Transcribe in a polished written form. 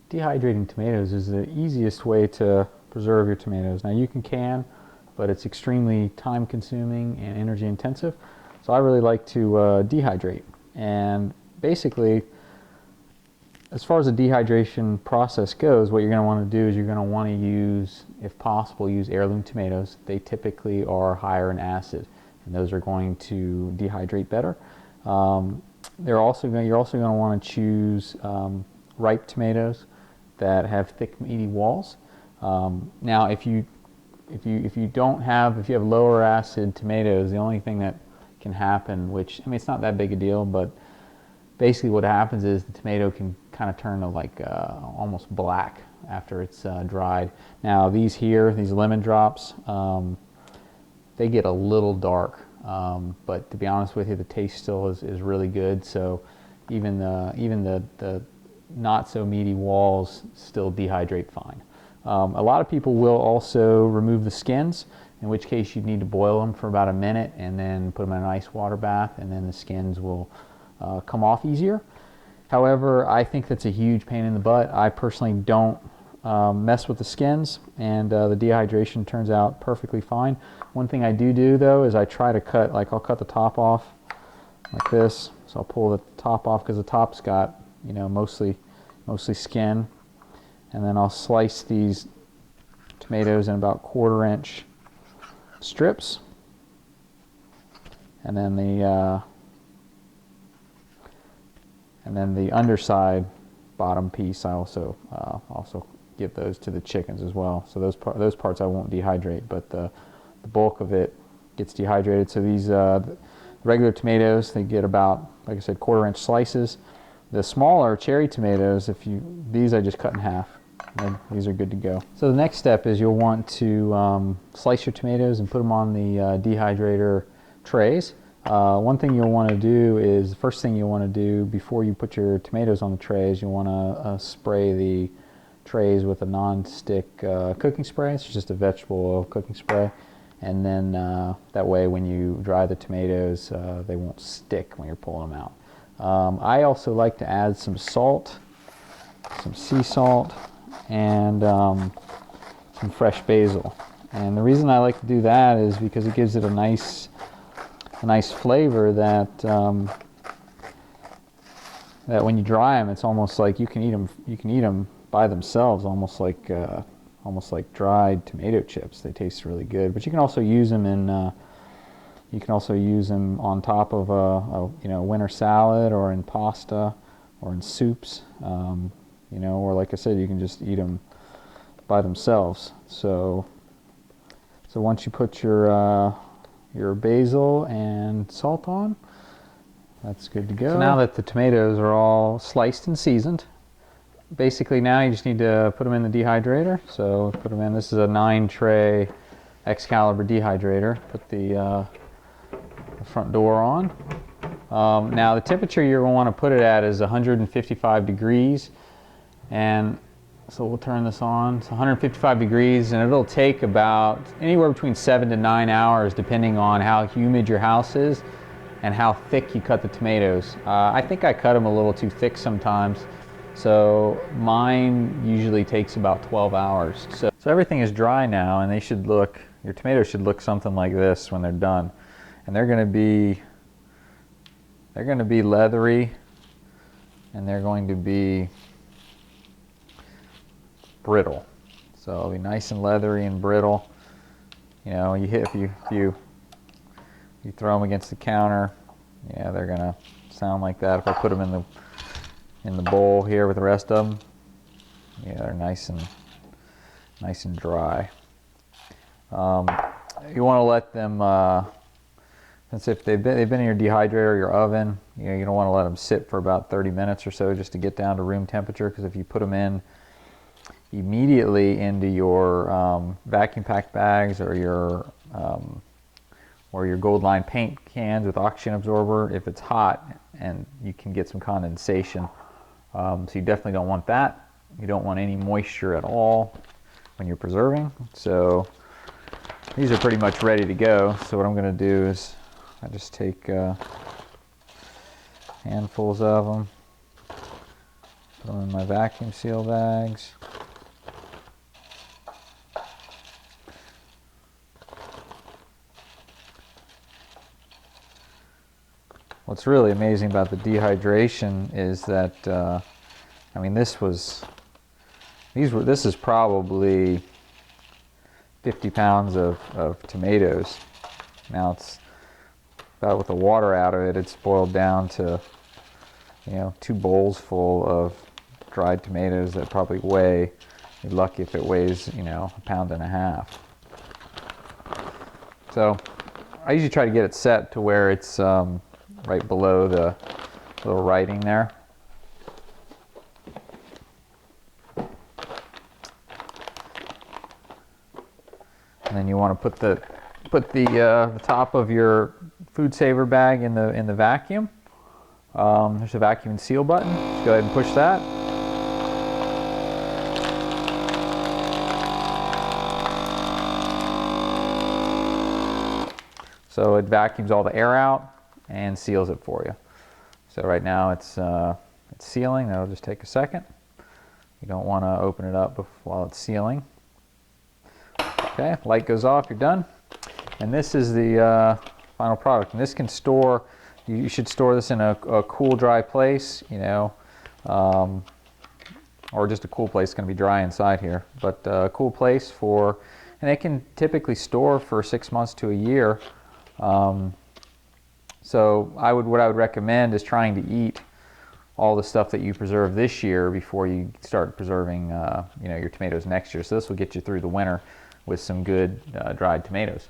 dehydrating tomatoes is the easiest way to preserve your tomatoes. Now you can, but it's extremely time consuming and energy intensive. So I really like to dehydrate. And basically, as far as the dehydration process goes, what you're going to want to do is you're going to want to use, if possible, use heirloom tomatoes. They typically are higher in acid, and those are going to dehydrate better. You're also going to want to choose ripe tomatoes that have thick, meaty walls. Now, if you have lower acid tomatoes, the only thing that can happen, which, I mean, it's not that big a deal, but basically what happens is the tomato can kind of turn to like almost black after it's dried. Now these lemon drops, they get a little dark, but to be honest with you, the taste still is really good. So even the not so meaty walls still dehydrate fine. A lot of people will also remove the skins, in which case you'd need to boil them for about a minute and then put them in an ice water bath, and then the skins will come off easier. However, I think that's a huge pain in the butt. I personally don't mess with the skins, and the dehydration turns out perfectly fine. One thing I do though is I try to cut, like I'll cut the top off like this. So I'll pull the top off because the top's got, you know, mostly skin, and then I'll slice these tomatoes in about 1/4 inch strips, and then the underside bottom piece I also give those to the chickens as well. So those parts I won't dehydrate, but the bulk of it gets dehydrated. So these regular tomatoes, they get about, like I said, 1/4 inch slices. The smaller cherry tomatoes, these I just cut in half, and these are good to go. So the next step is you'll want to slice your tomatoes and put them on the dehydrator trays. One thing you'll want to do is, the first thing you'll want to do before you put your tomatoes on the trays, you want to spray the trays with a non-stick cooking spray. It's just a vegetable oil cooking spray, and then that way when you dry the tomatoes, they won't stick when you're pulling them out. I also like to add some salt, some sea salt, and some fresh basil. And the reason I like to do that is because it gives it a nice flavor that that when you dry them, it's almost like you can eat them by themselves, almost like dried tomato chips. They taste really good. But you can also use them on top of a winter salad, or in pasta, or in soups. Or like I said, you can just eat them by themselves. So once you put your basil and salt on, that's good to go. So now that the tomatoes are all sliced and seasoned, basically now you just need to put them in the dehydrator. So put them in. This is a 9-tray Excalibur dehydrator. Put the front door on. Now the temperature you're going to want to put it at is 155 degrees, and so we'll turn this on. It's 155 degrees, and it'll take about anywhere between 7 to 9 hours, depending on how humid your house is and how thick you cut the tomatoes. I think I cut them a little too thick sometimes, so mine usually takes about 12 hours. So everything is dry now, and your tomatoes should look something like this when they're done. And they're going to be leathery, and they're going to be brittle. So it'll be nice and leathery and brittle. If you throw them against the counter, yeah, they're gonna sound like that. If I put them in the bowl here with the rest of them, yeah, they're nice and dry. You want to let them, since if they've been in your dehydrator or your oven, you don't want to let them sit for about 30 minutes or so just to get down to room temperature, because if you put them in immediately into your vacuum packed bags or your gold line paint cans with oxygen absorber, if it's hot, and you can get some condensation. So you definitely don't want that. You don't want any moisture at all when you're preserving. So these are pretty much ready to go. So what I'm going to do is I just take handfuls of them, put Put them in my vacuum seal bags. What's really amazing about the dehydration is that, I mean, this is probably 50 pounds of tomatoes. Now it's about, with the water out of it, it's boiled down to, 2 bowls full of dried tomatoes that probably weigh, you're lucky if it weighs, 1.5 pounds. So I usually try to get it set to where it's right below the little writing there. And then you want to put the top of your food saver bag in the vacuum. There's a vacuum and seal button. Just go ahead and push that. So it vacuums all the air out and seals it for you. So right now it's sealing. That'll just take a second. You don't want to open it up while it's sealing. Okay, light goes off, you're done. And this is the final product. And this can store, you should store this in a cool, dry place, or just a cool place. It's going to be dry inside here, but a cool place and it can typically store for 6 months to a year. So what I would recommend is trying to eat all the stuff that you preserve this year before you start preserving, your tomatoes next year. So this will get you through the winter with some good dried tomatoes.